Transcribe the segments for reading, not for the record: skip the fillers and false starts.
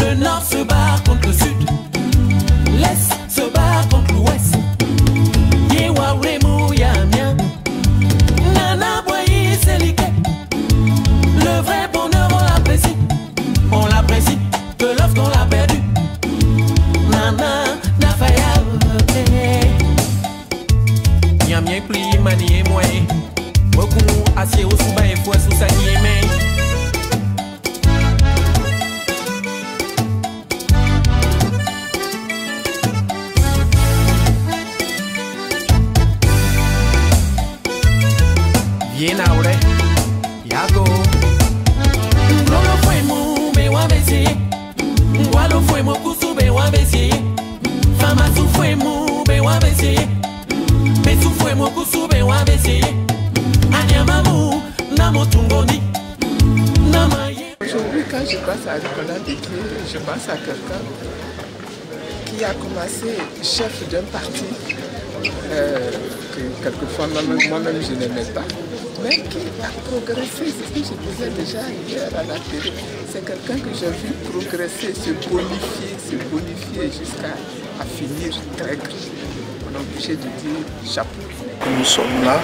Le nord se bat contre le sud, l'est se bat contre l'ouest. Yewa Remu Yamien, Nana Boyi Selike. Le vrai bonheur on l'apprécie que lorsqu'on l'a perdu. Nana Nafaya, Yamien pli manié moyen. Beaucoup assis au souba et fois sous sa niémé. Bien ahora, yago. Ngolo fue mu be wa besi, ngwalo fue mu kusu be wa besi, fama su fue mu be wa besi, besu fue mu kusu be wa besi, anyamamu namotungoni, namaye. Aujourd'hui, quand je passe à Nicolas Déquier, je pense à quelqu'un qui a commencé chef d'un parti que quelquefois moi-même je n'aimais pas, mais qui a progressé. C'est ce que je disais déjà hier à la télé. C'est quelqu'un que j'ai vu progresser, se bonifier jusqu'à finir très grand. On est obligé de dire chapeau. Nous sommes là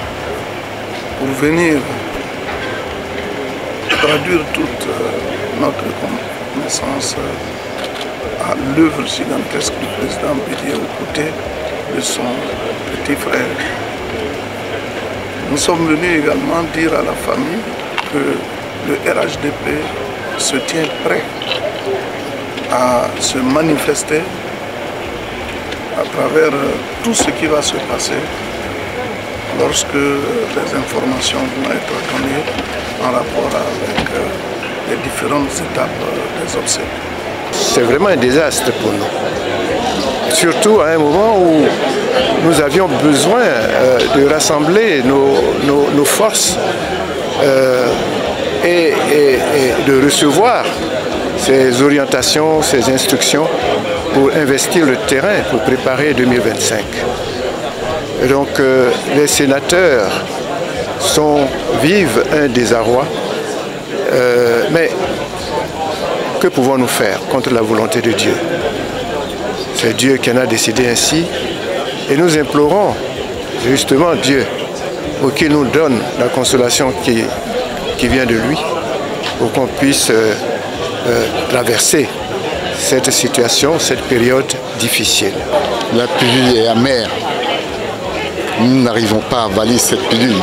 pour venir traduire toute notre reconnaissance à l'œuvre gigantesque du président Bédié aux côtés de son petit frère. Nous sommes venus également dire à la famille que le RHDP se tient prêt à se manifester à travers tout ce qui va se passer lorsque les informations vont être données en rapport avec les différentes étapes des obsèques. C'est vraiment un désastre pour nous. Surtout à un moment où nous avions besoin de rassembler nos forces et de recevoir ces orientations, ces instructions pour investir le terrain, pour préparer 2025. Et donc les sénateurs vivent un désarroi, mais que pouvons-nous faire contre la volonté de Dieu? C'est Dieu qui en a décidé ainsi et nous implorons justement Dieu pour qu'il nous donne la consolation qui vient de lui pour qu'on puisse traverser cette situation, cette période difficile. La pilule est amère. Nous n'arrivons pas à avaler cette pilule.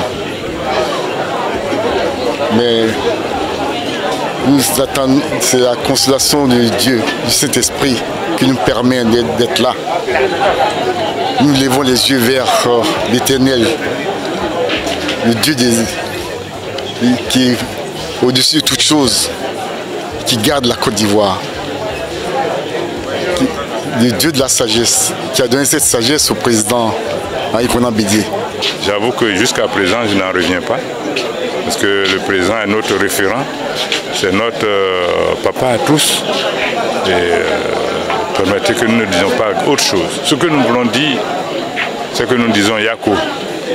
Mais nous attendons, c'est la consolation de Dieu, du Saint-Esprit, qui nous permet d'être là. Nous levons les yeux vers l'Éternel, le Dieu qui est au-dessus de toutes choses, qui garde la Côte d'Ivoire, le Dieu de la sagesse, qui a donné cette sagesse au président Nicolas Bédié. J'avoue que jusqu'à présent, je n'en reviens pas, parce que le président est notre référent, c'est notre papa à tous. Et permettez que nous ne disions pas autre chose. Ce que nous voulons dire, c'est que nous disons Yako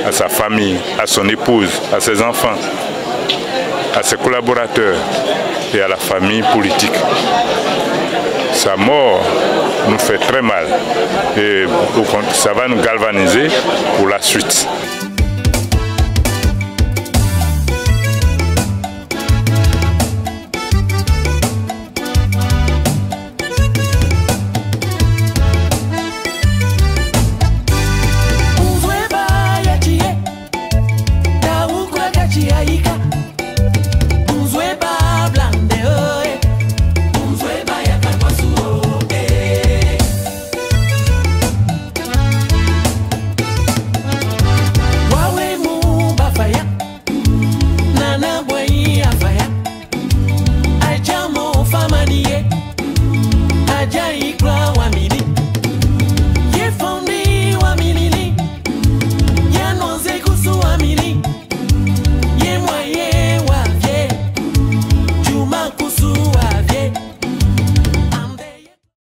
à sa famille, à son épouse, à ses enfants, à ses collaborateurs et à la famille politique. Sa mort nous fait très mal et ça va nous galvaniser pour la suite.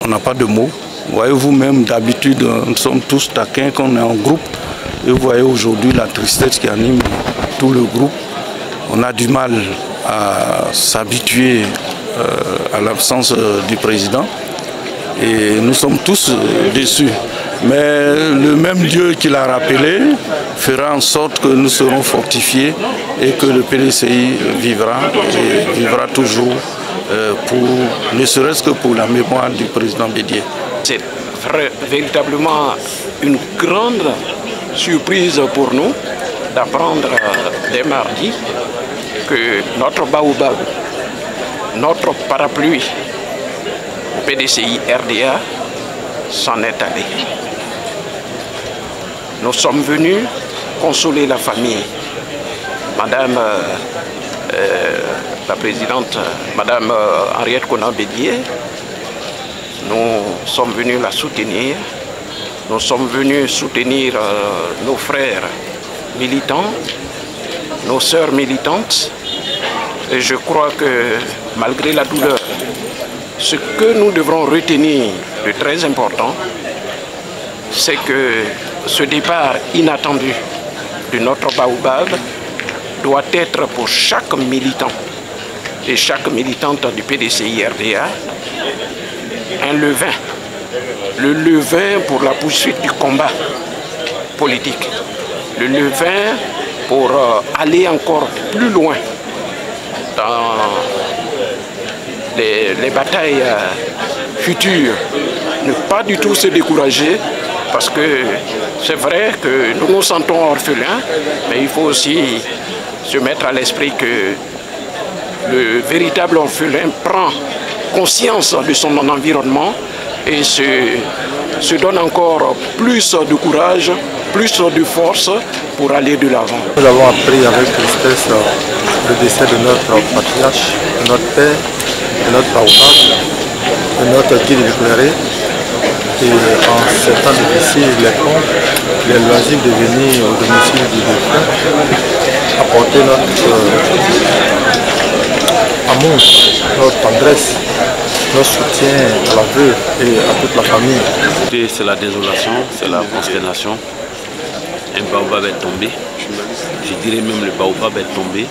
On n'a pas de mots. Voyez-vous même, d'habitude, nous sommes tous taquins quand on est en groupe. Et vous voyez aujourd'hui la tristesse qui anime tout le groupe. On a du mal à s'habituer à l'absence du président. Et nous sommes tous déçus. Mais le même Dieu qui l'a rappelé fera en sorte que nous serons fortifiés et que le PDCI vivra et vivra toujours, ne serait-ce que pour la mémoire du président Bédié. C'est véritablement une grande surprise pour nous d'apprendre dès mardi que notre baobab, notre parapluie PDCI RDA s'en est allé. Nous sommes venus consoler la famille. Madame la présidente, Madame Henriette Konan Bédié, nous sommes venus la soutenir. Nous sommes venus soutenir nos frères militants, nos sœurs militantes. Et je crois que malgré la douleur, ce que nous devrons retenir de très important, c'est que ce départ inattendu de notre baobab doit être pour chaque militant et chaque militante du PDCI RDA un levain. Le levain pour la poursuite du combat politique. Le levain pour aller encore plus loin dans les batailles futures. Ne pas du tout se décourager, parce que c'est vrai que nous nous sentons orphelins, mais il faut aussi se mettre à l'esprit que le véritable orphelin prend conscience de son environnement et se donne encore plus de courage, plus de force pour aller de l'avant. Nous avons appris avec tristesse le décès de notre patriarche, de notre père, de notre baobab, de notre guide éclairé. Et en ces temps difficiles, les ponts, les loisirs de venir au domicile du défunt, apporter notre amour, notre tendresse, notre soutien à la veuve et à toute la famille. C'est la désolation, c'est la consternation. Un baobab est tombé. Je dirais même le baobab est tombé.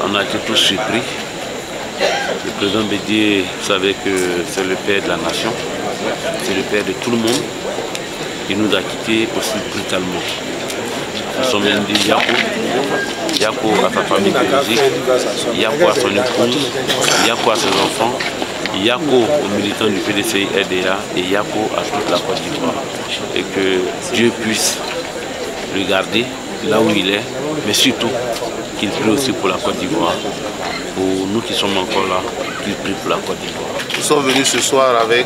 On a été tous surpris. Le président Bédié savait que c'est le père de la nation, c'est le père de tout le monde. Il nous a quittés aussi brutalement. Nous sommes venus dire Yako à sa famille biologique, Yako à son épouse, Yako à ses enfants, Yako aux militants du PDCI RDA et Yako à toute la Côte d'Ivoire. Et que Dieu puisse le garder là où il est, mais surtout qu'il prie aussi pour la Côte d'Ivoire. Pour nous qui sommes encore là, qu'il prie pour la Côte d'Ivoire. Nous sommes venus ce soir avec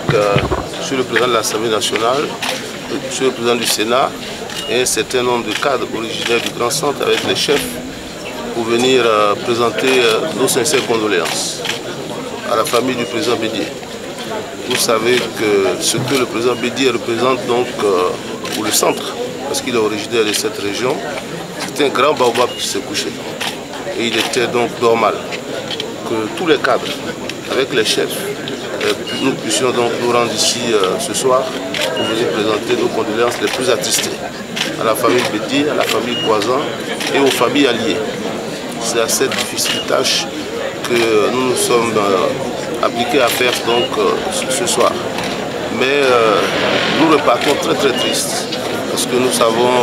Monsieur le Président de l'Assemblée nationale, Monsieur le Président du Sénat et un certain nombre de cadres originaires du Grand Centre avec les chefs pour venir présenter nos sincères condoléances à la famille du Président Bédié. Vous savez que ce que le Président Bédié représente donc pour le centre, parce qu'il est originaire de cette région, c'est un grand baobab qui s'est couché. Et il était donc normal que tous les cadres, avec les chefs, nous puissions donc nous rendre ici ce soir pour venir présenter nos condoléances les plus attristées à la famille Bédié, à la famille Kouazan et aux familles alliées. C'est à cette difficile tâche que nous nous sommes appliqués à faire donc ce soir. Mais nous repartons très très tristes parce que nous savons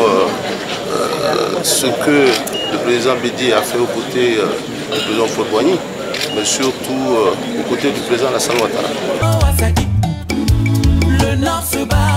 ce que le président Bédié a fait aux côtés du président Faure-Boigny, mais surtout aux côtés du président Alassane Ouattara. Le Nord se bat